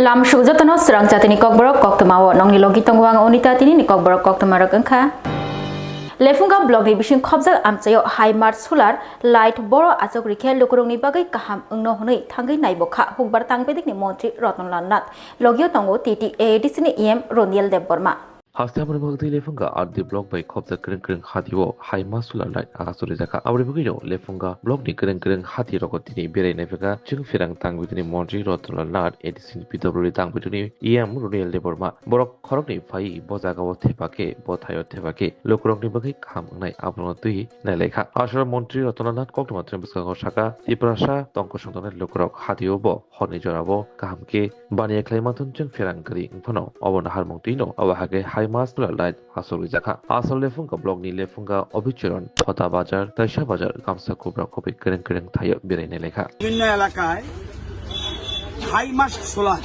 Lam Shuzatano Swrangchati ni Kokborok Koktwma nongni logi tongwang onita tini ni Kokborok Koktwma rokengkha. Lefunga blog ni bising khobjak amchayo high march solar light boro achok rikhe lokurongni bagai kaham ungno honoi thangai naibokha hukbar tangbedik ni montri Rotnlal Nath logio tongo TTADC ni EM Roniel Deborma. Hasta menunggu lefunga arti blog by kopda kering hatiwo high masula light akasuri jaka abri bugino lefunga blog ni kering hati rokot ini berai nefega jeng firang tang bitini montri Rotnlal Nath edisi PW tang bitini EM Roniel Deborma borok khorok ni phai bojaga wo thepake bothayo thepake lokrok ni bagai kham nai abno tui nai lekha asra montri Rotnlal Nath Koktwma trembuska saka tiprasa tongko songtone lokrok hatiwo bo honi jorabo kahamke baniya klaimatun jeng firang gari ingpano obona harmongtino awahage Mas light asol jaka asol lefunga blog ni lefunga obicharon Phota bazar Taisha bazar Kamsa Kobra kopi kering thayo bereine lekha বিভিন্ন এলাকায় high mast solar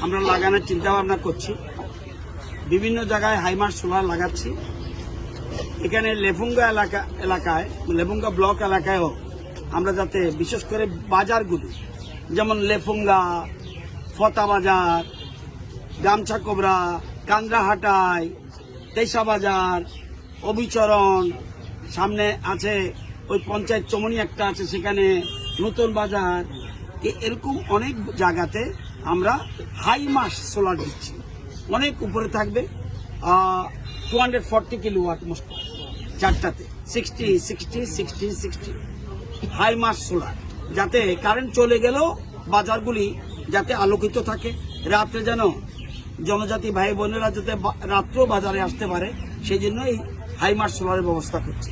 আমরা লাগানোর চিন্তা ভাবনা করছি বিভিন্ন জায়গায় high mast solar লাগাচ্ছি এখানে লেফুঙ্গা এলাকায় লেফুঙ্গা ব্লক এলাকায়ও আমরা যাতে বিশেষ করে বাজারগুলো যেমন লেফুঙ্গা ফতা বাজার গামছা কোবরা কান্দ্রাহাটায় তেইশা বাজার অবিচরণ সামনে আছে ওই পঞ্চায়েত চমনি একটা আছে সেখানে নতুন বাজার এরকম অনেক জায়গাতে আমরা হাই মাস সোলার দিচ্ছি অনেক উপরে থাকবে 240 কিলোওয়াট মোস্ট চারটাতে 60 হাই মাস সোলার যাতে কারেন্ট চলে গেলেও বাজারগুলি যাতে আলোকিত থাকে রাত্রে যেন জনজাতি ভাই বোনেরা যাতে রাত্র বাজারে আসতে পারে সেই জন্য এই হাই মার্চ সোলারের ব্যবস্থা করছে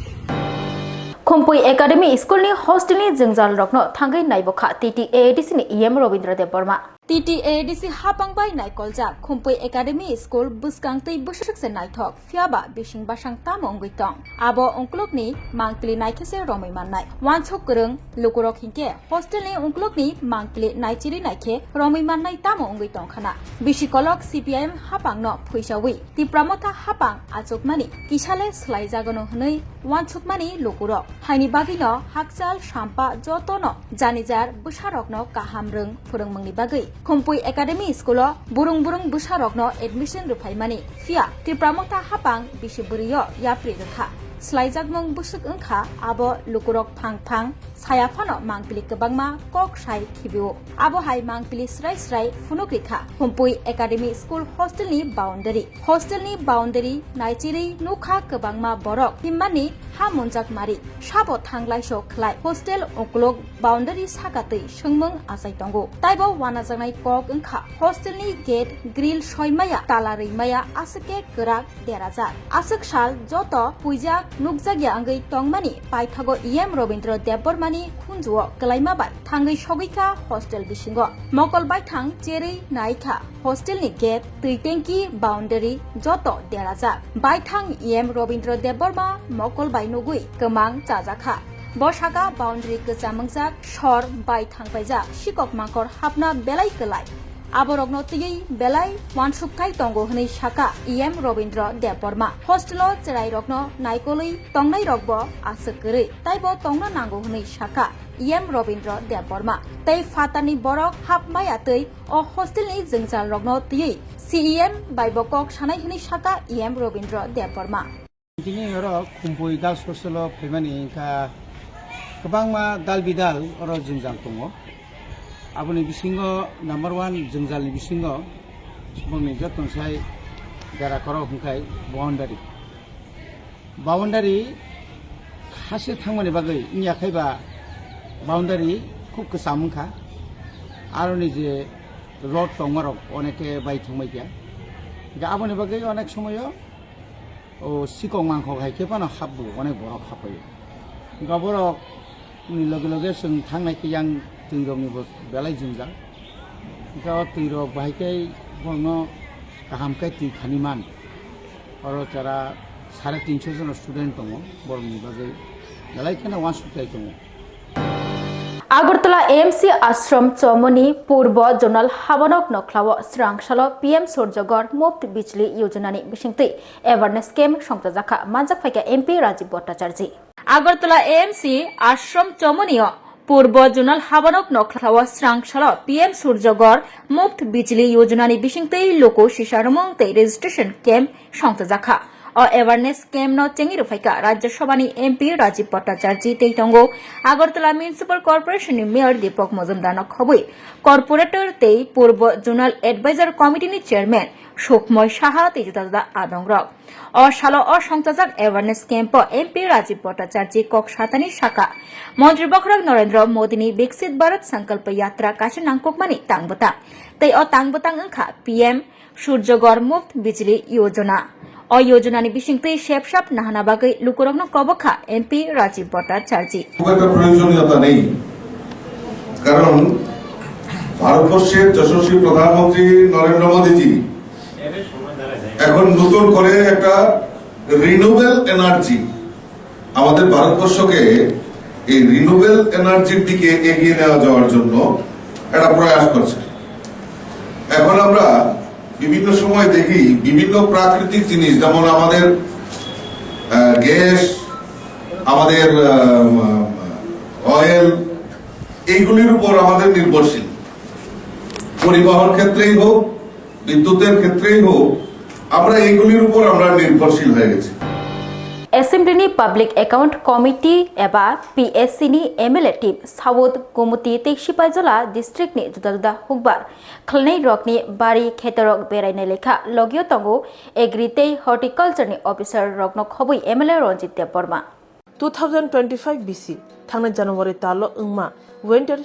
Khompui Academy School ni hostel ni jengjal rokno thangai naibokha TTADC ni EM Robindra Deborma. TTADC hapangbai naikolja Khompui Academy School buskangtei busukse naithok fiaba bising basang tamongwi tong abo onklok ni mangpili naikhese romai mannai wanchok kurung lukurok hingke hostel ni onklok ni mangpili naichiri naikhe romai mannai tamongwi tong khana bisikolok CPIM hapangno phuisawi tipramotha hapang achokmani kisale slai jagono hnoi wanchokmani lukurok haini bagino hakchal sampa jotono janijar busarokno kahamrung phurungmungni bagai Khompui Academy School burung busarokno admission rupaimani fia tipramota hapang bisiburiyo yapri rekha slaijagmung busuk ungkha abo lukurok phang sayafano mangpili kebangma kok sai khibio abo hai mangpili srai funuk rekha Khompui Academy School hostel ni boundary naichiri nukha kebangma borok himmani ha monjak mari sabo thanglai so khlai hostel oklok boundary sakatei sungmung asai tongo taibo wanajangnai kok ungkha hostel ni gate grill soimaya tala reimaya asake kerak derajak asuk sal joto puijak nukjagya angai tongmani paithago EM Robindra Debormani khunjuo kelaima bai thangai sogika hostel bisingo mokol bai thang cherei naikha hostel ni gate tuitenki boundary joto derajak bai thang EM Robindra Deborma mokol bai nugui kemang chajakha bosaka boundary kechamungjak sor bai thangpaijak sikok mangkor hapna belai kelai aborokno tiyei belai wansukkai tongo hnei saka EM Robindra Deborma hostelo cherai rokno naikoloi tongnai rokbo asukri taibo tongna nango hnei saka EM Robindra Deborma tei fatani borok hapmaya tei o hostel ni jengjal rokno tiyei CEM baibokok sanai hnei saka EM Robindra Deborma Tini oro Khompui Girls Hostel Femani ka kebangma dalbidal oro jengjal tongo aboni bisingo number 1 jengjal ni bisingo subangni joton sai dara koro hungkai boundary khase thangmani bagai inya khaiba boundary khub ksamungkha aro ni je road tongarok oneke bai thangmai kya ga aboni bagai onek somoyo ও sikong mangkho hai kepano habbu onek borok hapai gaborok ni lage sung thangnai ki yang tuirok ni belai jingjal ga tuirok baikai bongno kahamkai tui khaniman oro chara 350 jon student tongo borni bagai belai khana wansutai tongo Agartala AMC Ashram Chomoni Purbo Zonal Habanok Noklawo Swrangchalo PM Surjogor Muft Bijli Yojanani Bishingti Awareness Camp Songtajaka Manjak Phaika MP Rajiv Bhattacharya Agartala AMC Ashram Chomoni पूर्व जुनाल हाबानक नखलावा स्रांगशाला PM सूर्यगर मुफ्त बिजली योजनानि बिसिंगतै लोको सिसारमंगतै registration camp संगतजाखा अ एवारनेस कैम्प न चेंगी रुफाइका राज्यसभानि एमपी राजीव भट्टाचार्य तैतंगो आगरतला म्युनिसिपल कर्पोरेशननि मेयर दीपक मजुमदार न खबै कर्पोरेटर तै पूर्व जुनाल एडभाइजर कमिटिनि चेयरमैन सुखमय साहा तैजुदा आदंग्रक अ सालो अ संगतजाक awareness camp MP Rajib Bhattacharjee कक्सातानि शाखा मन्त्री बखरक नरेन्द्र मोदीनि विकसित भारत संकल्प यात्रा कासे नांगकमानि तांगबता तै अ तांगबतां अंखा पीएम सूर्यगर मुफ्त बिजली योजना अ योजनानि बिसिंगतै सेबसाब नाहाना बागै लुकुरगनो कबखा एमपी राजीव भट्टाचार्य খুব একটা প্রয়োজনীয়তা নেই কারণ ভারতবর্ষের যশস্বী প্রধানমন্ত্রী নরেন্দ্র মোদীজি এখন নতুন করে একটা রিনিউয়েবল এনার্জি আমাদের ভারতবর্ষকে এই রিনিউয়েবল এনার্জির দিকে এগিয়ে নেওয়া যাওয়ার জন্য একটা প্রয়াস করছে। এখন আমরা বিভিন্ন সময় দেখি বিভিন্ন প্রাকৃতিক জিনিস যেমন আমাদের গ্যাস, আমাদের অয়েল, এইগুলির উপর আমাদের নির্ভরশীল। পরিবহন ক্ষেত্রেই হোক, বিদ্যুতের ক্ষেত্রেই হোক, আমরা এইগুলির উপর আমরা নির্ভরশীল হয়ে গেছি। एसेम्ब्लीनि पब्लिक एकाउंट कमिटी एबा PSC MLA team south Gomati तेक्सिपाइजला डिस्ट्रिक्टनि जुदा जुदा हुकबार खलनै रकनि बारी खेतरक बेरायनाय लेखा लगियो तंगो एग्रिते हर्टिकल्चरनि अफिसार रकनो खबै MLA Ranjit Debbarma 2025 BC थांनाय जानुवारि तालो अंगमा winter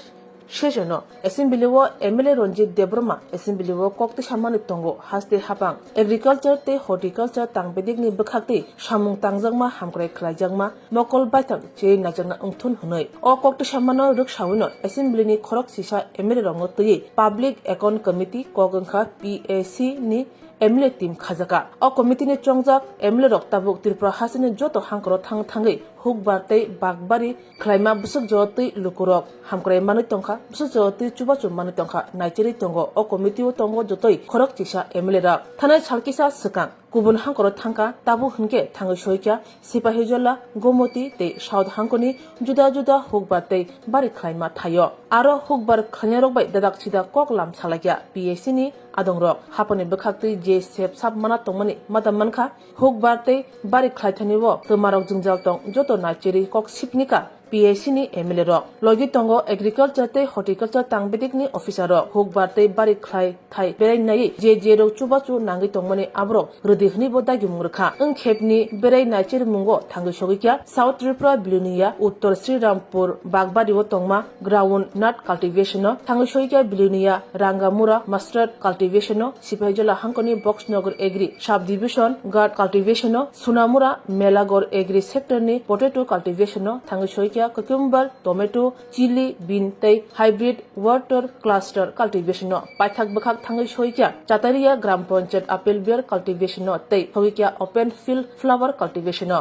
session assembly MLA Ranjit Debbarma assembly कोक्तमा तंगो हास्ते हापां एग्रिकल्चर ते हर्टिकल्चर तांगबेदिकनि बखाक्ति सामुं तांजंगमा हामक्राय ख्लायजंगमा मकल बायथां चे नाजंगना उंथुन हनै अ कोक्तसामानो रुकसाविनो एसेम्ब्लीनि खरक सिसा एमएलए रंग तयै पब्लिक अकाउंट कमिटी कोगंखा पीएसी नि एमएलए टीम खाजाका अ कमिटिनि चंगजाक एमएलए रक ताबुक त्रिपुरा हासिनि जतो हांकरो थांगै हुक बारतै बागबारि खलाइमा बुसुक जतै लुकुरक हामक्राय मानै तंखा बुसुक जतै चुबाचु मानै तंखा नाइचेरि तंगो अ कमिटिओ तंगो जतै खरक चिसा एमएलए रा थानाय सालकिसा सकां गुबुन हांकरो थांखा ताबु हुनके थाङै सयख्या सिपाहिजला गोमती ते साउथ हांकनि जुदा जुदा हुक बारतै बारि खलाइमा थायो आरो हुक बार खलनेरक बाय दादाक सिदा कक लाम सालाग्या पीएससी नि आदंरक हापनि बखाक्तै जे सेब साब माना तंमनि मादाम मानखा हुक बारतै बारि खलाइथानिवो तमारक जुंजाल तं जतो नाइचेरि कक सिपनिका पीएससी नि एमएलए रक लगी तंगो एग्रिकल्चर ते हर्टिकल्चर तांगबेदिकनि अफिसार रक हुक बारतै बारि खलाइ थाइ बेरायनाय जे रक चुबाचु नांगै तंमनि आब्रक रदिखनि बदागि मुरखा ओं खेबनि बेराय नाइचेरि मुंगो थांगै सगिख्या साउथ त्रिपुरा बिलुनिया उत्तर श्रीरामपुर बागबारिओ तंगमा ग्राउंड नट कल्टिवेशन थांगै सगिख्या बिलुनिया रांगामुरा मस्टर्ड कल्टिवेशन सिपाहिजला हांकनि Boxanagar agri sub division gourd cultivation Sonamura Melaghar agri सेक्टरनि पोटेटो कल्टिवेशन थांगै सगिख्या कुकुम्बर टमेटो चिली बीन तै हाइब्रिड वाटर क्लस्टर कल्टिवेशन पाइथाक बखाक थांगै सगिख्या चातारिया ग्राम पंचायत आपेल बियर कल्टिवेशन तै सगिख्या open field flower cultivation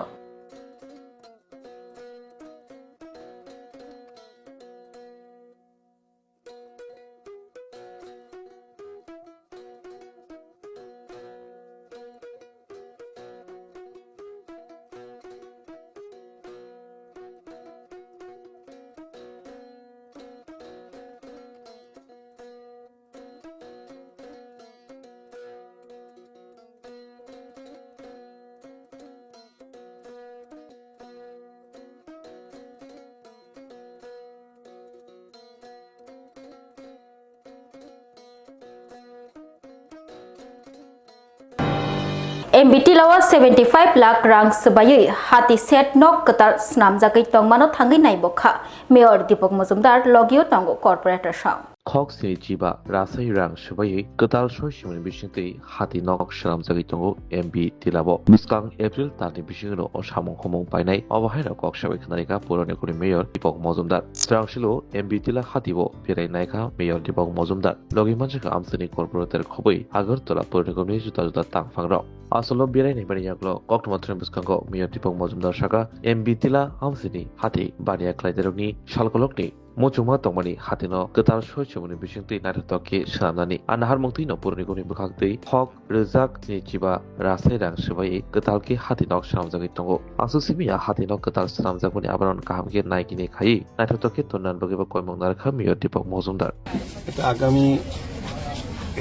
MBT लावा 75 लाख रां सबायै हाती सेट नक कतार स्नाम जागै तंगमानो थांगै नायबखा मेयर दीपक मजुमदार लगियो तंगो कॉर्पोरेटर साव खक से जीबा रासाय रां सबायै कताल सयसिमनि बिसिंतै हाती नक स्नाम जागै तंगो एमबी तिलाबो बिस्कां एप्रिल तानि बिसिंनो असामं हमं पाइनाय अबहायरा कक सबाय खनारिका पुरनिकुनि मेयर दीपक मजुमदार स्ट्रांगसिलो एमबी तिला हातीबो बेरायनायका मेयर दीपक मजुमदार लगी मानसिका आमसनि कॉर्पोरेटर खबै आगरतला पुरनिकुनि जुदा जुदा तांफांग्र आसलो बेरायनाय बानियाग्लो कोक्टमा ट्रेन बिस्कांगो मेयर दीपक मजुमदार शाखा एमबी तिला आमसनि हाती बानिया क्लाइदेरकनि सालकलकनि Mochuma Tomani Hatino, Gatal Shochumuni Bishingti Natatoki Shamani, and Harmotino Purnikuni Bukakti, Hawk, Rezak, Nichiba, Rasedang Shibai, Gatalki Hatinok Shamzagitongo, Asusimiya Hatinok Gatal Samzakuni Abaron Kamki Naikini Kai, Natatoki Tonan Bagiba Koimongar Kamio Tipok Mozundar. আগামী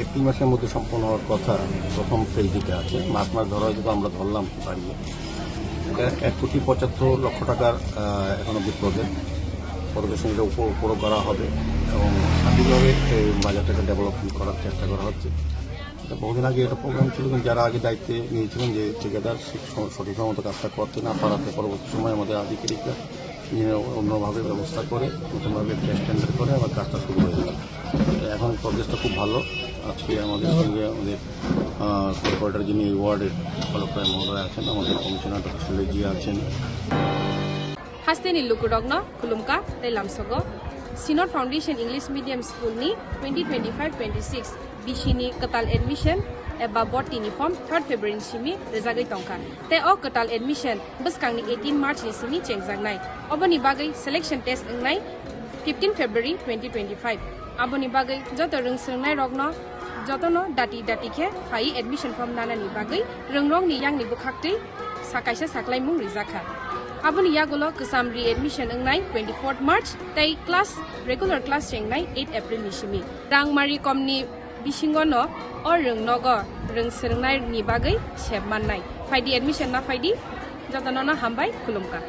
April মাসের মধ্যে সম্পন্ন হওয়ার কথা প্রথম phase দিতে আছে March মাস ধরা হয়তো আমরা ধরলাম বাড়িয়ে এটা 1,75,00,000 টাকার এখন অব্দি প্রজেক্ট পরিবেশন এটা উপরও করা হবে এবং সঠিকভাবে এই বাজারটাকে ডেভেলপমেন্ট করার চেষ্টা করা হচ্ছে এটা বহুদিন আগে এটা প্রোগ্রাম ছিল কিন্তু যারা আগে দায়িত্বে নিয়েছিলেন যে ঠিকাদার সঠিক মতো কাজটা করতে না পারাতে পরবর্তী সময় আমাদের আধিকারিকরা অন্যভাবে ব্যবস্থা করে নতুনভাবে টেন্ডার করে আবার কাজটা শুরু হয়ে গেল এখন প্রজেক্টটা খুব ভালো আজকে আমাদের সঙ্গে আমাদের কর্পোরেটর যিনি ওয়ার্ডের কলকাতায় মহোদয় আছেন আমাদের কমিশনার ডক্টর সুলেজি আছেন Hasteni Lukurogno, Kulumka, Telamsogo, Sinor Foundation English Medium School ni 2025-26 Bishini Katal Admission eba bot uniform 3rd February simi rezagai tongka te o Katal Admission buskang ni 18 March ni simi chengjangnai oboni bagai selection test ngai 15 February 2025 aboni bagai joto rungsungnai rogno jotono dati khe phai admission form nanani bagai rungrong ni yang ni bukhakti sakaisa saklai mung rizakha aboni yagulo kusam re-admission ngai 24th March tei class regular class chengnai 8 April ni simi rangmari komni bisingono or rungnogo rungserngnai ni bagai sebmannai faidi admission na faidi jotono na hambai kulumka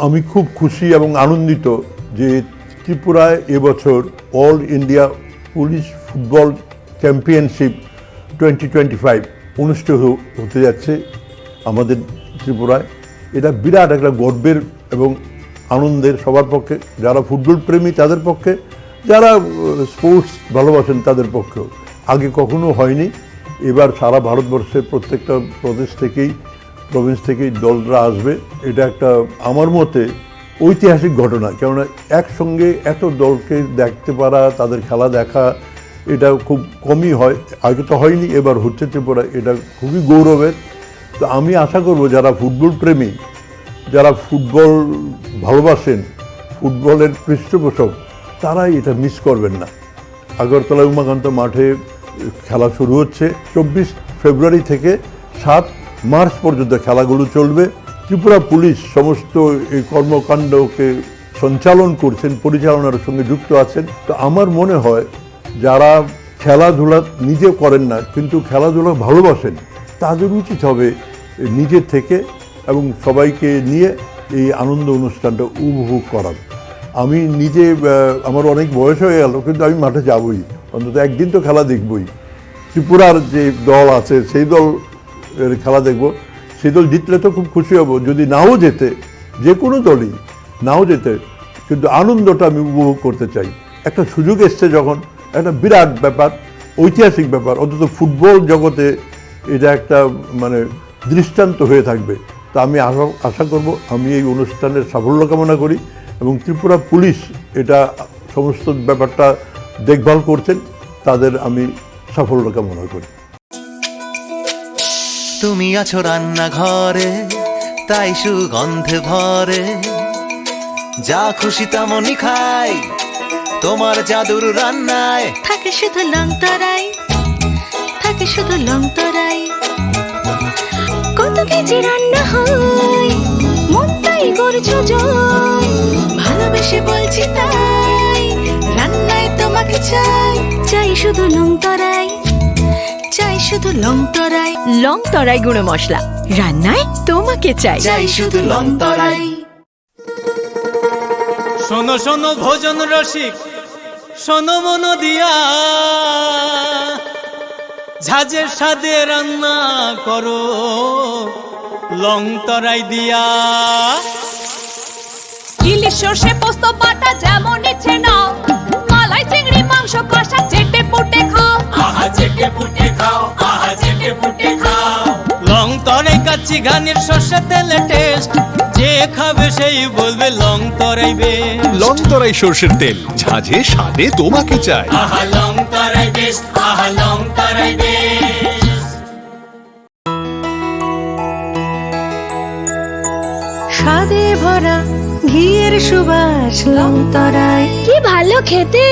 আমি খুব খুশি এবং আনন্দিত যে ত্রিপুরায় এবছর all India police football championship 2025 অনুষ্ঠিত হতে যাচ্ছে আমাদের ত্রিপুরায়। এটা বিরাট একটা গর্বের এবং আনন্দের সবার পক্ষে, যারা ফুটবল প্রেমী তাদের পক্ষে, যারা স্পোর্টস ভালোবাসেন তাদের পক্ষেও। আগে কখনো হয়নি, এবার সারা ভারতবর্ষের প্রত্যেকটা প্রভিন্স থেকেই দলরা আসবে। এটা একটা আমার মতে ঐতিহাসিক ঘটনা, কেননা একসঙ্গে এত দলকে দেখতে পারা, তাদের খেলা দেখা, এটা খুব কমই হয়। আগে তো হয়নি, এবার হচ্ছে ত্রিপুরা, এটা খুবই গৌরবের। তো আমি আশা করব যারা ফুটবল প্রেমী, যারা ফুটবল ভালোবাসেন, ফুটবলের পৃষ্ঠপোষক, তারাই এটা মিস করবেন না। আগরতলা উমাকান্ত মাঠে খেলা শুরু হচ্ছে 24 ফেব্রুয়ারি থেকে 7 মার্চ পর্যন্ত খেলাগুলো চলবে। ত্রিপুরা পুলিশ সমস্ত এই কর্মকাণ্ডকে সঞ্চালন করছেন, পরিচালনার সঙ্গে যুক্ত আছেন। তো আমার মনে হয় যারা খেলাধুলা নিজে করেন না কিন্তু খেলাধুলা ভালোবাসেন, তাদের উচিত হবে নিজে থেকে এবং সবাইকে নিয়ে এই আনন্দ অনুষ্ঠানটা উপভোগ করার। আমি নিজে, আমার অনেক বয়স হয়ে গেল, কিন্তু আমি মাঠে যাবই, অন্তত একদিন তো খেলা দেখবই। ত্রিপুরার যে দল আছে সেই দল খেলা দেখব, সেই দল জিতলে তো খুব খুশি হব। যদি নাও যেতে, যে কোনো দলই নাও যেতে, কিন্তু আনন্দটা আমি উপভোগ করতে চাই। একটা সুযোগ এসছে যখন, একটা বিরাট ব্যাপার, ঐতিহাসিক ব্যাপার, অন্তত ফুটবল জগতে এটা একটা মানে দৃষ্টান্ত হয়ে থাকবে। তা আমি আশা করব, আমি এই অনুষ্ঠানের সাফল্য কামনা করি এবং ত্রিপুরা পুলিশ এটা সমস্ত ব্যাপারটা দেখভাল করছেন, তাদের আমি সাফল্য কামনা করি। তুমি আছো রান্নাঘরে, তাই সুগন্ধে ভরে, যা খুশি তেমনই খাই তোমার জাদুর রান্নায়। থাকে শুধু লং তরাই, থাকে শুধু লং তরাই, কত কেজি রান্না হয় মনটাই করছো জয়, ভালোবেসে বলছি তাই রান্নায় তোমাকে চাই, চাই শুধু লং তরাই, চাই শুধু লং তরাই, লং তরাই গুঁড়ো মশলা, রান্নায় তোমাকে চাই, চাই শুধু লং তরাই। শোনো শোনো ভোজন রসিক, শোনো মন দিয়া, ঝাঁঝের স্বাদে রান্না করো লং তরাই দিয়া। ইলিশ সর্ষে পোস্ত বাটা যেমন ইচ্ছে নাও, মালাই চিংড়ি মাংস কষা চেটে পুটে খাও, আহা চেটে পুটে খাও, আহা চেটে পুটে খাও। লং তরাই কাচ্চি ঘানির সর্ষে তেলে টেস্ট, যে খাবে সেই বলবে লং তরাই বেশ। লং তরাই সর্ষের তেল, ঝাঁঝে স্বাদে তোমাকে চাই। আহা লং তরাই বেশ, আহা লং তরাই বেশ। স্বাদে ভরা ঘিয়ের সুবাস লং তরাই, কি ভালো খেতে,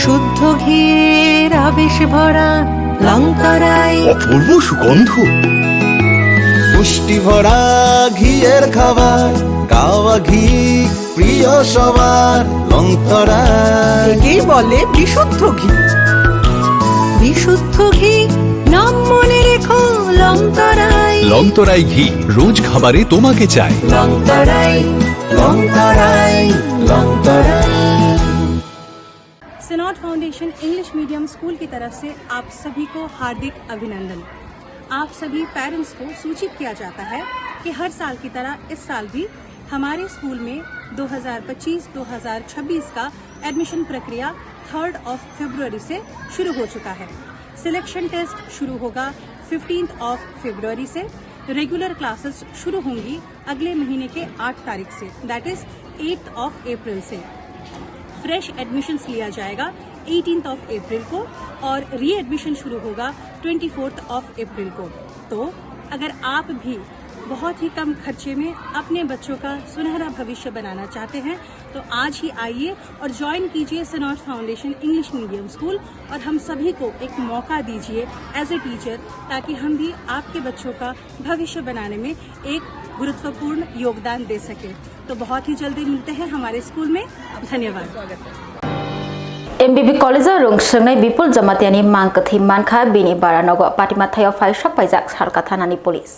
শুদ্ধ ঘিয়ের আবেশ ভরা লং তরাই, অপূর্ব সুগন্ধ, পুষ্টি ভরা ঘিয়ের খাবার, গাওয়া ঘি প্রিয় সবার লং তরাই। একেই বলে বিশুদ্ধ ঘি, বিশুদ্ধ ঘি নাম মনে রেখো লং তরাই, লং তরাই ঘি রোজ খাবারে তোমাকে চাই। লং তরাই, লং তরাই, লং তরাই। सिनॉट फाउंडेशन इंग्लिश मीडियम स्कूल की तरफ से आप सभी को हार्दिक अभिनंदन। आप सभी पेरेंट्स को सूचित किया जाता है कि हर साल की तरह इस साल भी हमारे स्कूल में 2025-2026 का एडमिशन प्रक्रिया 3 फरवरी से शुरू हो चुका है। सिलेक्शन टेस्ट शुरू होगा 15 फरवरी से। रेगुलर क्लासेस शुरू होंगी अगले महीने के 8 तारीख से, दैट इज 8 अप्रैल से। फ्रेश एडमिशन्स लिया जाएगा 18 अप्रैल को और री एडमिशन शुरू होगा 24 अप्रैल को। तो अगर आप भी बहुत ही कम खर्चे में अपने बच्चों का सुनहरा भविष्य बनाना चाहते हैं तो आज ही आइए और ज्वाइन कीजिए सिनॉट फाउंडेशन इंग्लिश मीडियम स्कूल और हम सभी को एक मौका दीजिए एज ए टीचर, ताकि हम भी आपके बच्चों का भविष्य बनाने में एक गुरुत्वपूर्ण योगदान दे सकें। तो बहुत ही जल्दी मिलते हैं हमारे स्कूल में। धन्यवाद। MBB कॉलेज रंगसंनाय विपुल जमातियानि मांकथि मानखा बिनि बारानगो पाटिमाथायाव फायसक पाइजाक सारका थानानि पुलिस।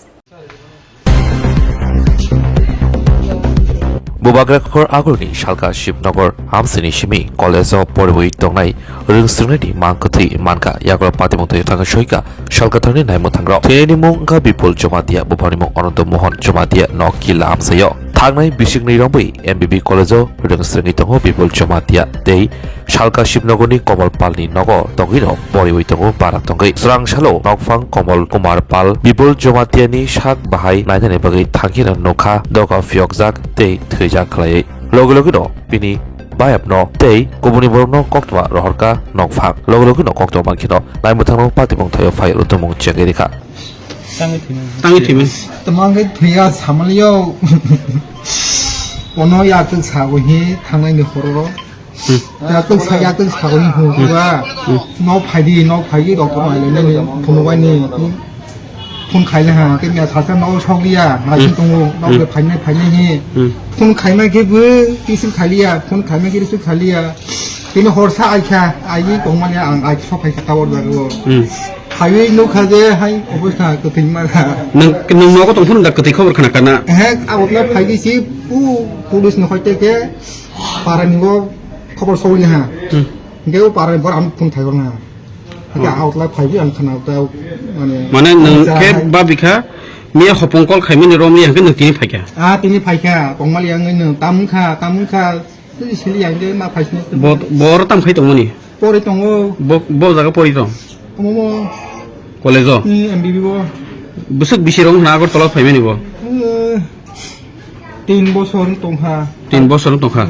बुबाग्राखर आगरनि सालका शिवनगर हामसिनि सिमि कलेजाव परिबोय तंनाय रोंसोंनायनि मांकथि मानखा यागर पाटिमाथायाव थांगा सयका सालका थांनि नायमो थांग्रा थेनि मुंगा विपुल जमातिया बुबानि मुं अनन्त मोहन जमातिया नकिला हामसायाव थांनाय बिसिगनि रंबै MBB कलेजाव रोंसोंनाय दङ विपुल जमातिया दै सालका शिवनगरनि कमल पालनि नगर तंगिनो परिबोय दङ बारा तंगै स्रांसालो नगफां कमल कुमार पाल विपुल जमातियानि साक बाहाय नायनानै बागै थांखिना नखा दगा फियकजाक दै थैजाक खालायै लगे लगे न बिनि बायाबनो दै गुबुननि बरनो कक्तमा रहरका नगफां लगे लगे न कक्तमा मानखिनो नायमुथांनो पातिमंथायाव फाय रुतुमुं चेगेरिखा तांगे थिमेन तमांगे थैया सामलियो ono yakul sagohi thangnai ni hororo yakul sagohi huwa no phaidi doctor aile ni phunwai ni phun khaile ha ke nya thasa no shogiya nai tungu no ke phainai ni phun khaina ke bu tisil khaliya phun khaina ke tisil khaliya tini horsa aikha ai tongmane ang ai sopai katawor dago highway नो खाजे हाई अवस्था कथिन मारा नों no को तंफुन दा कथि खबर खना kana हे आवतला फाइगी सि पुलिस न खयते के पारानिगो खबर सौइले हा गेउ पारानि बर आम फोन थाइगोना outlet phabi ang khana ta মানে নংকে বা বিখা মিয়া হপংকল খাইমিনি রমনি হাঙ্কে নতিনি ফাইকা tini phaika tongmal yang ngi tamungkha sili yang ge ma phaisni বড় তাম খাই তমনি pori tongo ব জায়গা পড়ি তো momo college ni mbb bo বুসুক বিশিরং নাগর তলত ফাইমে নিব 3 বছর tongha 3 বছর তখা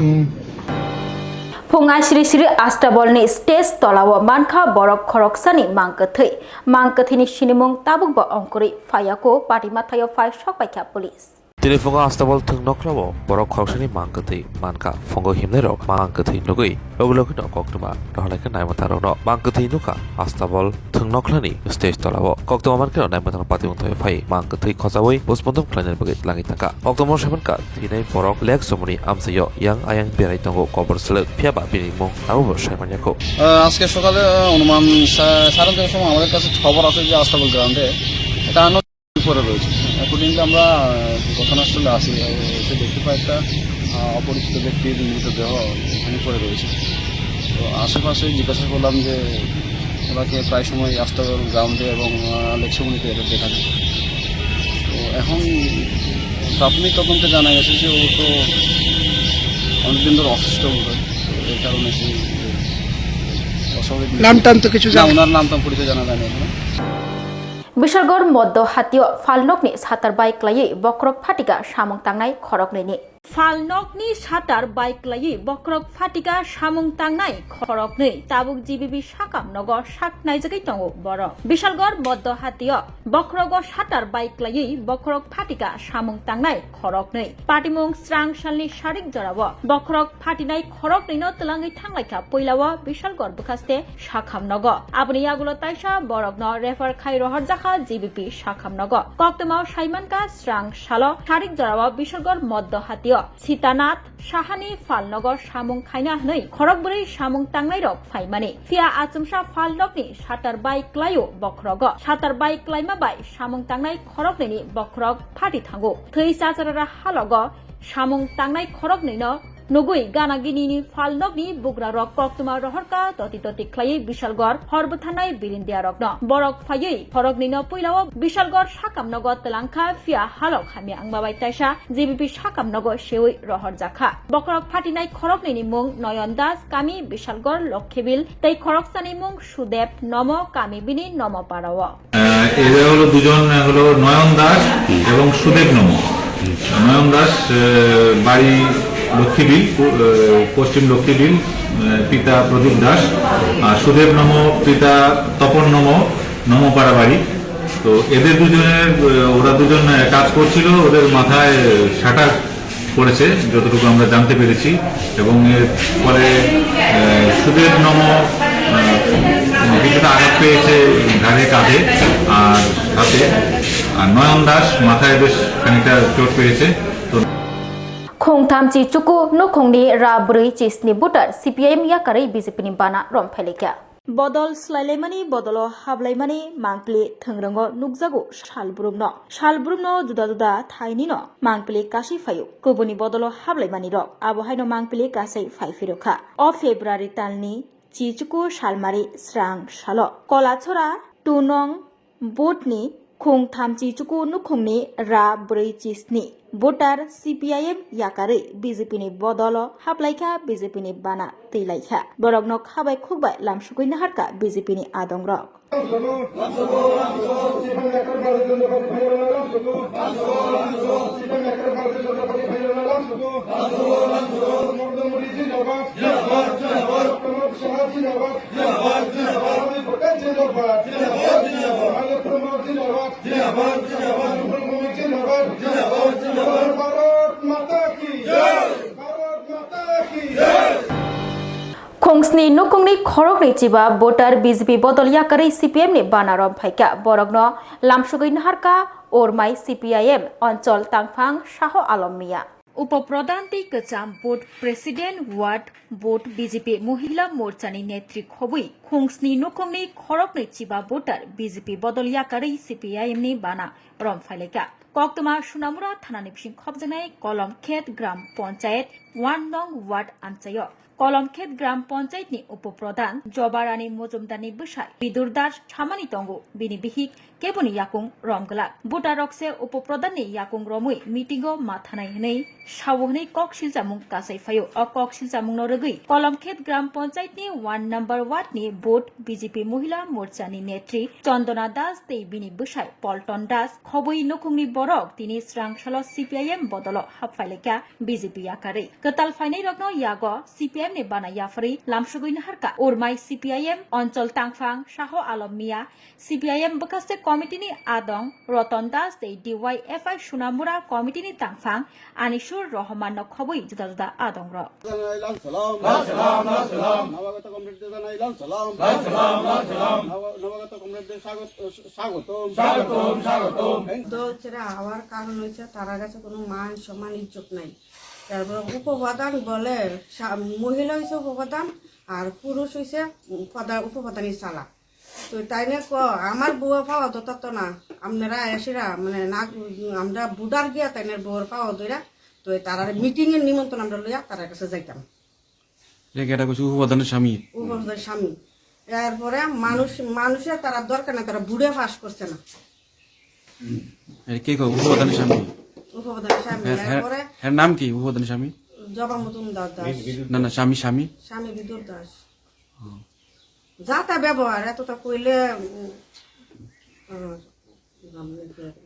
Punga Shri Shri Astabolni Stage Tolawo Manka Borok Khoroksani Mankathini Shinimung Tabuk Ba Onkuri Fayako Patimathayo Fire Shock by Cap Police. Telefonga Astabol Tungnoklavo, Borok Khorsani Mankati, Manka, Fongo Himnero, Mankati Nugui, Ogulokino Koktwma, Rohalaka Naimataro, Mankati Nuka, Astabol Tungnoklani, Stage Tolavo, Koktwma Manka, Naimatano Patimunto Fai, Mankati Kozawi, Bospondum Planet Buget Langitaka, Oktomo Shamanka, Tine Borok, Leg Somuni, Amsayo, Young Ayang Beritongo, Koborsluk, Piaba Binimo, Abu Shamanako. আজকে সকালে অনুমান 5:30টার সময় আমাদের কাছে খবর আসে যে আস্তাবল গ্রাউন্ডে এটা পরে রয়েছে। অ্যাকর্ডিংলি আমরা ঘটনাস্থলে আসি, এসে দেখতে পাই একটা অপরিচিত ব্যক্তির মৃতদেহ এখানে পড়ে রয়েছে। তো আশেপাশে জিজ্ঞাসা করলাম যে ওনাকে প্রায় সময় আস্তাবল গ্রাউন্ডে এবং লেকসমুনিতে দেখা যায়। তো এখন প্রাথমিক তদন্তে জানা গেছে যে ও তো অনেকদিন ধরে অসুস্থ বোধ, এই কারণে সে নাম টাম তো কিছু ওনার নাম টাম পরিচয় জানা যায় না। Bishalgor Moddo Hatio Falnokni Satar Bike Layi Bokrok Fatika Shamung Tangnai Khorokni Falnokni Satar Bike Layi Bokrok Fatika Shamung Tangnai Khorokni Tabuk GBB Shakam Nogo Shak Naizaki Tongo Boro Bishalgor Moddo Hatio Bokrogo Satar Bike Layi Bokrok Fatika Shamung Tangnai Khorokni Patimung Swrangchati Sharik Jorawo Bokrok Fatinai Khorokni no Telangi Tanglaika Poilawo Bishalgor Bukaste Shakam Nogo Abni Yagulo Taisha Borokno Refer Khairo GBP Shakhamnago Koktwma Shaimanka Swrangchati Sharik Jorawo Bishalgor Moddo Hatio Sitanath Shahani Falnogor Shamung Khaina Hnoi Khorokburi Shamung Tangnai Rok Faimani Fia Achumsha Falnokni Satar Bike Layo Bokrogo Satar Bike Laima Bai Shamung Tangnai Khorokni Bokrok Phati Thango Thei Sachara Halogo Shamung Tangnai Khorokni no Nugui Ganagini Falnokni Bugra Rok Koktwma Rohorka Toti Clay Bishalgor Horbuthanai Birindia Rokno Borok Fayi Khorokni no Puilawo Bishalgor Shakamnogo Telanka Fia Halok Hami Angbabai Taisha GBP Shakamnogo Shewi Rohor Jakha Bokrok Phatinai Khorokni Mung Noyon Das Kami Bishalgor Lokhebil Tei Khoroksani Mung Sudep Nomo Kami Bini Nomo Parawo এরা হলো দুজন হলো নয়ন দাস এবং সুদেব নমো। নয়ন দাস বাড়ি লক্ষ্মীবিল, পশ্চিম লক্ষ্মীবিল, পিতা প্রদীপ দাস, আর সুদেব নমো পিতা তপন নমো, নমোপাড়া বাড়ি। তো এদের দুজনের ওরা দুজন কাজ করছিল, ওদের মাথায় শাটার পড়েছে যতটুকু আমরা জানতে পেরেছি, এবং এর ফলে সুদেব নমো কিছুটা আঘাত পেয়েছে ঘাড়ে, কাঁধে আর হাতে, আর নয়ন দাস মাথায় বেশ খানিকটা চোট পেয়েছে। Khongtam Chi Chuku no Khongni Rabrui Chisni Butar CPIM Yakari BJP ni Bana Romphelika Bodol Slailemani Bodolo Hablaimani Mangpli Thangrango Nugzago Shalbrumno Juda Thaini no Mangpli Kashi Fayu Kubuni Bodolo Hablaimani Rok Abohaino Mangpli Kasai Faifiroka O February Talni Chichuku Shalmari Swrangchati Kolachora Tunong Botni Khongtam Chi Chuku no Khongni Rabrui Chisni Votar CPIM Yakari BJP ni Bodolo Hablaika BJP ni Bana Teilaika Borokno Khabai Khukbai Lamsukui Naharka BJP ni Adongrok Khongsni nukungni khorokni chiba voter BJP Bodol Yakari CPM ni Banarom Phaika Borokno Lamsugui Naharka Ormai CPIM Onchol Tangphang Shaho Alom Mia উপপ্রধানটি কচাম board president ward board BJP মহিলা মোর্চানি নেত্রী খবই খুংসনি নুখংনি খরকনি চিবা ভোটার বিজেপি বদল ইয়াকারি সিপিআইএম নি বানা রমফাইলেকা Koktwma Sunamura Thanani Bising Khobjanai Kolomkhet Gram Panchayat 1 Nong Ward Anchayo Kolomkhet Gram Panchayat ni Upopradhan Jobarani Mojumdani Bushai Bidur Das Chamani Tongo Bini Bihik Keboni Yakung Romgalak Butarokse Upopradhan ni Yakung Romui Meetingo Mathanai Nei Shawoni Kok Shiljamung Kasai Fayo O Kok Shiljamung Noragui Kolomkhet Gram Panchayat ni 1 number Ward ni Board BJP Mohila Morcha ni Netri Chandana Das Tei Bini Bushai Polton Das Khoboi Nokungni Borok Tini Swrangchati CPIM Bodolo Hapfaileka BJP Yakare Ketal Fainai Rokno Yago CPIM ni Bana Yafri Lamsugui Naharka Urmai CPIM Onchol Tangfang Shaho Alam Mia CPIM Bekaste Committee ni Adong Roton Das Tei DYFI Sunamura Committee ni Tangfang Anishur Rohman no Khoboi Juda Juda Adong Ro দল ছেড়ে হওয়ার কারণ হচ্ছে তারা কাছে কোনো মান সম্মান ইজ্জত নাই তারপর উপপ্রধান বলে মহিলা হয়েছে উপপ্রধান আর পুরুষ হয়েছে উপপ্রধানী চালা তো তাই না আমার বউয়া পাওয়া তো তত না আপনারা এসেরা মানে না আমরা বুডার গিয়া তাই না বউর পাওয়া দইরা তো তারা মিটিং এর নিমন্ত্রণ আমরা লইয়া তার কাছে যাইতাম উপপ্রধানের স্বামী স্বামী এরপরে মানুষের তারা দরকার না তারা বুড়ে ফাঁস করছে না উপপ্রধানের স্বামী উপপ্রধানের স্বামী এরপরে এর নাম কি উপপ্রধানের স্বামী জবা মজুমদার দাস না স্বামী স্বামী বিদুর দাস যা তা ব্যবহার এতটা কইলে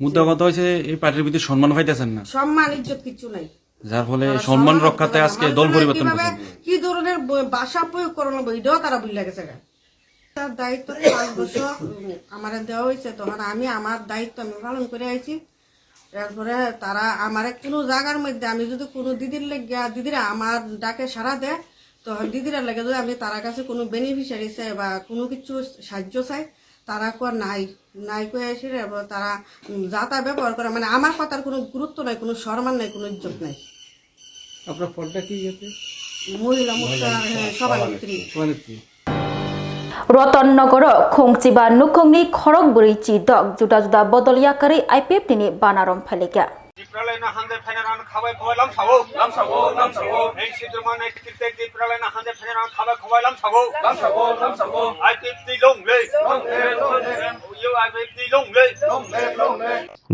মুদ্রা কথা হয়েছে এই পার্টির ভিতরে সম্মান পাইতেছেন না সম্মান ইজ্জত কিছু নাই যার ফলে সম্মান রক্ষাতে আজকে দল পরিবর্তন করছে কি ধরনের ভাষা প্রয়োগ করানো এটাও তারা ভুলে গেছে তার দায়িত্ব 5 বছর আমার দেওয়া হয়েছে তখন আমি আমার দায়িত্ব আমি পালন করে আইছি তারপরে তারা আমার কোনো জায়গার মধ্যে আমি যদি কোনো দিদিরা আমার ডাকে সাড়া দেয় তখন দিদিরা লাগে যদি আমি তার কাছে কোনো বেনিফিশিয়ারি চাই বা কোনো কিছু সাহায্য চাই তারা নাই কয়ে এসে তারা যা তা ব্যবহার করে মানে আমার কথার কোনো গুরুত্ব নাই কোনো সম্মান নাই কোনো ইজ্জত নাই আপনার ফলটা কি মহিলা মোর্চা সভানেত্রী Rotonnogor Khongchiba Nukhongni Khorokburi Chidok Juda Juda Bodoliakari IPF Tini Banarom Phalika Dipralena hande pheneran khabai khawai lam sago ei sidrumane kitte dipralena hande pheneran khabai khawai lam sago IPF ti long le you IPF ti long le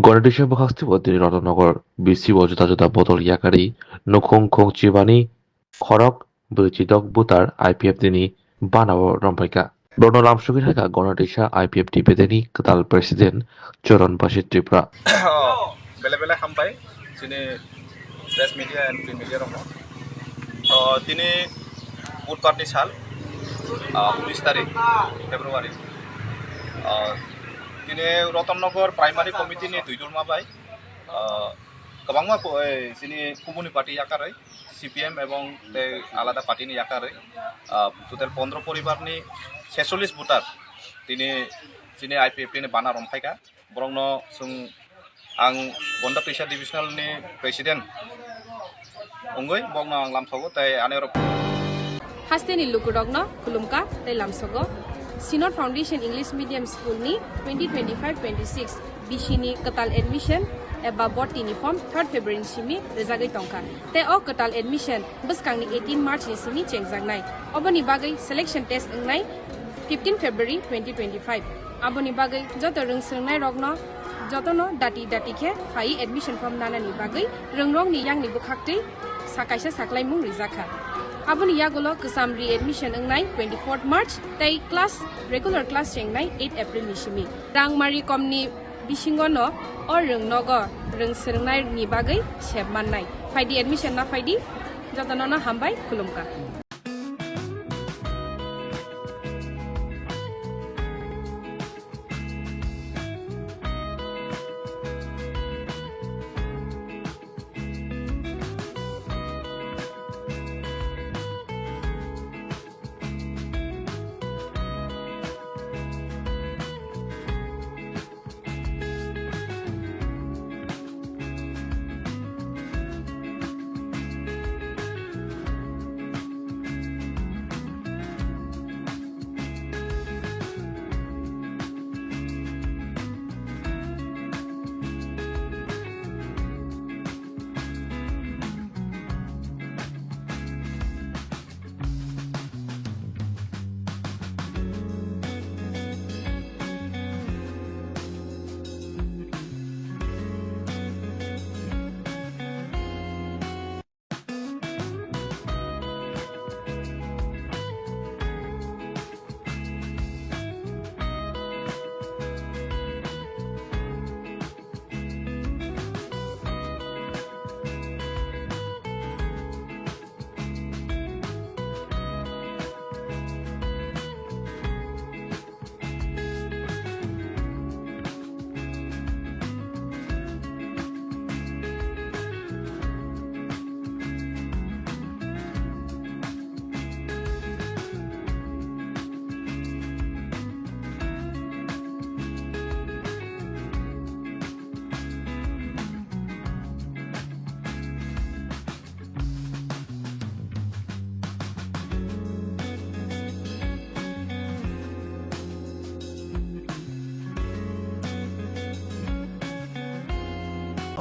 গণদেশে বহাস্তিবদ্দিনী Ratannagar BC ও জুতা জুতা বদল ইয়াকারি নখং খংচিবানি খরক বৈচিদক বুতার IPF তিনি বানাও রম্পাইকা বর্ণলাম সুগির হাকা গণদেশা IPF টিপেদেনি কাতাল প্রেসিডেন্ট চরণবাসী ত্রিপুরা বেলে হামবাই যিনি press media and print media রং তিনি বুধবাरनि साल 19 तारिख फेब्रुवारि তিনি রতননগর প্রাইমারি কমিটিनि দুইদলमा बाय गोबांमा যিনি কমিউনি পার্টি আকারে CPM এবং আলাদা পার্টিনি আকারে টোটাল 15 পরিবারনি 46 ভোটার তিনি IPF नि बाना रमफायका बरंनो जों आं बन्दा पैसा डिभिजनेलनि प्रेसिडेन्ट अंगै बंनो आं लामसगो ताय आनेर हास्तेनि लुकुडगनो खुलुमका ताय लामसगो सिनर फाउंडेशन इंग्लिश मीडियम स्कूल नि 2025-26 बिसिनि कताल एडमिशन एबा बटिनि फर्म 3 फेब्रुवारि सिमि रेजागै टंका ते अ कताल एडमिशन बसकांनि 18 मार्च नि सिमि चेंगजांनाय अबनि बागै सिलेक्शन टेस्ट अंगनाय 15 फेब्रुवारि 2025 अबनि बागै जत रोंसोंनाय रगनो जतनो दाटी के फाइ एडमिशन फर्म नानानि बागै रोंरंनि यांनि बुखाक्तै साकायसा साक्लायमुं रिजाखा अबनि यागोलो कसामरि एडमिशन अंगनाय 24 मार्च तै क्लास रेगुलर क्लास चेंगनाय 8 एप्रिल निसिमि रांमारि कमनि बिसिंगनो अ रोंनगो रोंसोंनायनि बागै सेबमाननाय फाइदि एडमिशन ना फाइदि जतनो हामबाय खुलुमका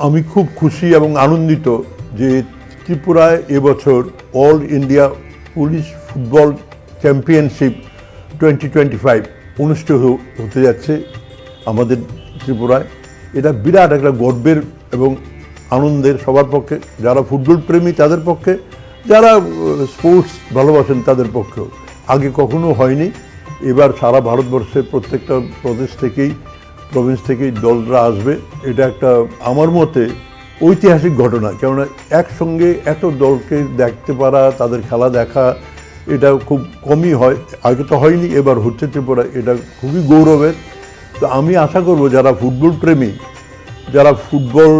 আমি খুব খুশি এবং আনন্দিত যে ত্রিপুরায় এবছর all India police football championship 2025 অনুষ্ঠিত হতে যাচ্ছে আমাদের ত্রিপুরায়। এটা বিরাট একটা গর্বের এবং আনন্দের সবার পক্ষে, যারা ফুটবল প্রেমী তাদের পক্ষে, যারা স্পোর্টস ভালোবাসেন তাদের পক্ষেও। আগে কখনো হয়নি, এবার সারা ভারতবর্ষের প্রত্যেকটা প্রভিন্স থেকেই দলরা আসবে। এটা একটা আমার মতে ঐতিহাসিক ঘটনা, কেননা একসঙ্গে এত দলকে দেখতে পারা, তাদের খেলা দেখা, এটা খুব কমই হয়। আগে তো হয়নি, এবার হচ্ছে ত্রিপুরা, এটা খুবই গৌরবের। তো আমি আশা করব যারা ফুটবল প্রেমী, যারা ফুটবল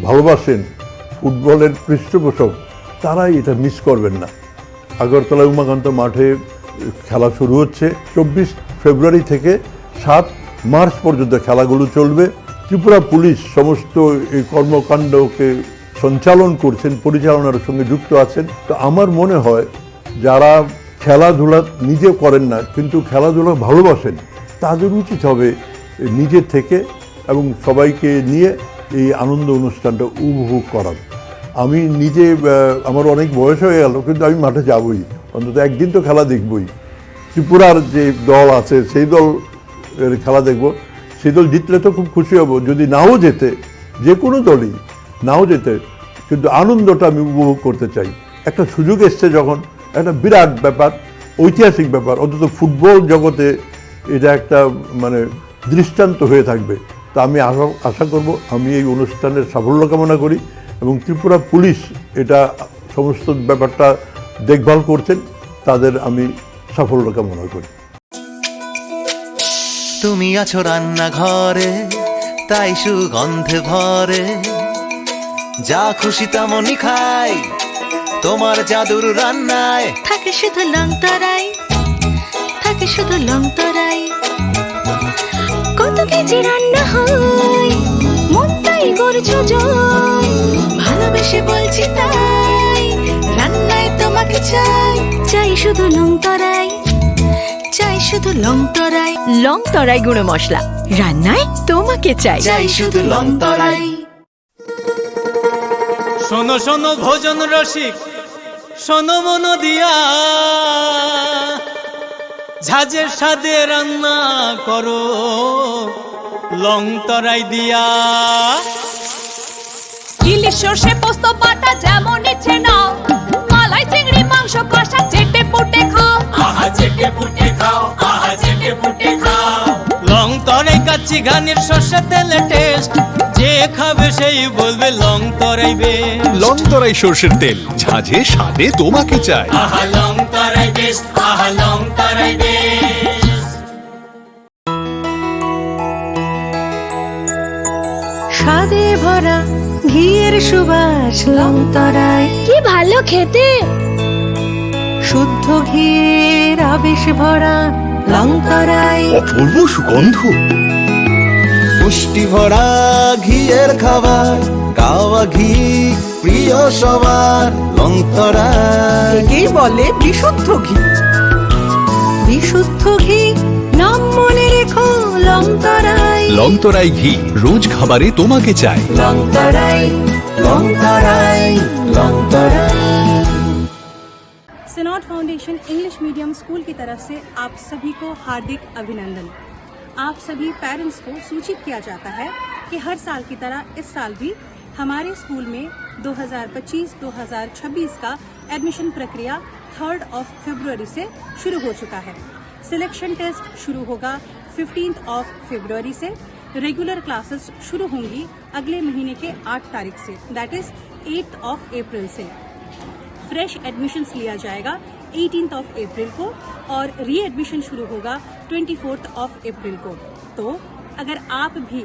ভালোবাসেন, ফুটবলের পৃষ্ঠপোষক, তারা এটা মিস করবেন না। আগরতলা উমাকান্ত মাঠে খেলা শুরু হচ্ছে 24 ফেব্রুয়ারি থেকে 7 মার্চ পর্যন্ত খেলাগুলো চলবে। ত্রিপুরা পুলিশ সমস্ত এই কর্মকাণ্ডকে সঞ্চালন করছেন, পরিচালনার সঙ্গে যুক্ত আছেন। তো আমার মনে হয় যারা খেলাধুলা নিজে করেন না কিন্তু খেলাধুলা ভালোবাসেন, তাদের উচিত হবে নিজে থেকে এবং সবাইকে নিয়ে এই আনন্দ অনুষ্ঠানটা উপভোগ করার। আমি নিজে, আমার অনেক বয়স হয়ে গেল, কিন্তু আমি মাঠে যাবই, অন্তত একদিন তো খেলা দেখবই। ত্রিপুরার যে দল আছে সেই দল খেলা দেখব, সেই দল জিতলে তো খুব খুশি হব। যদি নাও জেতে, যে কোনো দলই নাও জেতে, কিন্তু আনন্দটা আমি উপভোগ করতে চাই। একটা সুযোগ এসছে যখন, একটা বিরাট ব্যাপার, ঐতিহাসিক ব্যাপার, অন্তত ফুটবল জগতে এটা একটা মানে দৃষ্টান্ত হয়ে থাকবে। তা আমি আশা করব, আমি এই অনুষ্ঠানের সাফল্য কামনা করি এবং ত্রিপুরা পুলিশ এটা সমস্ত ব্যাপারটা দেখভাল করছেন, তাদের আমি সাফল্য কামনা করি। তুমি আছো রান্নাঘরে, তাই সুগন্ধে ভরে, যা খুশি তেমনই খাই, তোমার জাদুর রান্নায় থাকে শুধু লং তরাই, থাকে শুধু লং তরাই। কত কেজি রান্না হয়, মন তাই করছো জয়, ভালোবেসে বলছি তাই, রান্নায় তোমাকে চাই, চাই শুধু লং তরাই, চাই শুধু লং তরাই। লং তরাই গুঁড়ো মশলা, রান্নায় তোমাকে চাই, চাই শুধু লং তরাই। শোনো শোনো ভোজন রসিক, শোনো মন দিয়া, ঝাঁঝের স্বাদে রান্না করো লং তরাই দিয়া। ইলিশ সর্ষে পোস্ত বাটা যেমন ইচ্ছে নাও, মালাই চিংড়ি মাংস কষা চেটে পুটে খাও, আহা চেটে পুটে খাও, আহা চেটে পুটে খাও। লং তরাই কাচ্চি ঘানির সর্ষে তেলে টেস্ট, যে খাবে সেই বলবে লং তরাই বেশ। লং তরাই সর্ষের তেল, ঝাঁঝে স্বাদে তোমাকে চাই। আহা লং তরাই বেশ, আহা লং তরাই বেশ। স্বাদে ভরা ঘিয়ের সুবাস লং তরাই, কি ভালো খেতে। শুদ্ধ ঘিয়ের আবেশ ভরা লং তরাই, অপূর্ব সুগন্ধ। পুষ্টি ভরা ঘিয়ের খাবার, কাওয়া ঘি প্রিয় সবার, লং তরাই একেই বলে বিশুদ্ধ ঘি। বিশুদ্ধ ঘি নাম মনে রেখো লং তরাই। লং তরাই ঘি রোজ খাবারে তোমাকে চাই। লং তরাই, লং তরাই, লং তরাই। सिनॉट फाउंडेशन इंग्लिश मीडियम स्कूल की तरफ से आप सभी को हार्दिक अभिनंदन। आप सभी पेरेंट्स को सूचित किया जाता है कि हर साल की तरह इस साल भी हमारे स्कूल में 2025-2026 का एडमिशन प्रक्रिया 3 फरवरी से शुरू हो चुका है। सिलेक्शन टेस्ट शुरू होगा 15 फरवरी से। रेगुलर क्लासेस शुरू होंगी अगले महीने के 8 तारीख से, दैट इज 8 अप्रैल से। फ्रेश एडमिशन्स लिया जाएगा 18 अप्रैल को और री एडमिशन शुरू होगा 24 अप्रैल को। तो अगर आप भी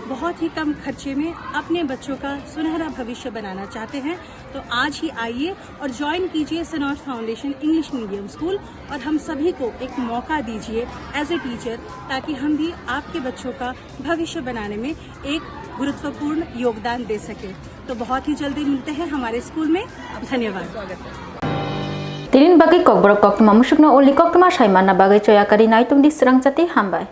बहुत ही कम खर्चे में अपने बच्चों का सुनहरा भविष्य बनाना चाहते हैं तो आज ही आइए और ज्वाइन कीजिए सिनॉट फाउंडेशन इंग्लिश मीडियम स्कूल और हम सभी को एक मौका दीजिए एज ए टीचर, ताकि हम भी आपके बच्चों का भविष्य बनाने में एक गुरुत्वपूर्ण योगदान दे सके। तो बहुत ही जल्दी मिलते हैं हमारे स्कूल में। धन्यवाद। Tilin bagi Kokborok Koktwma musukno uli Koktwma saimana bagai coyakari naitung di Swrangchati hambai.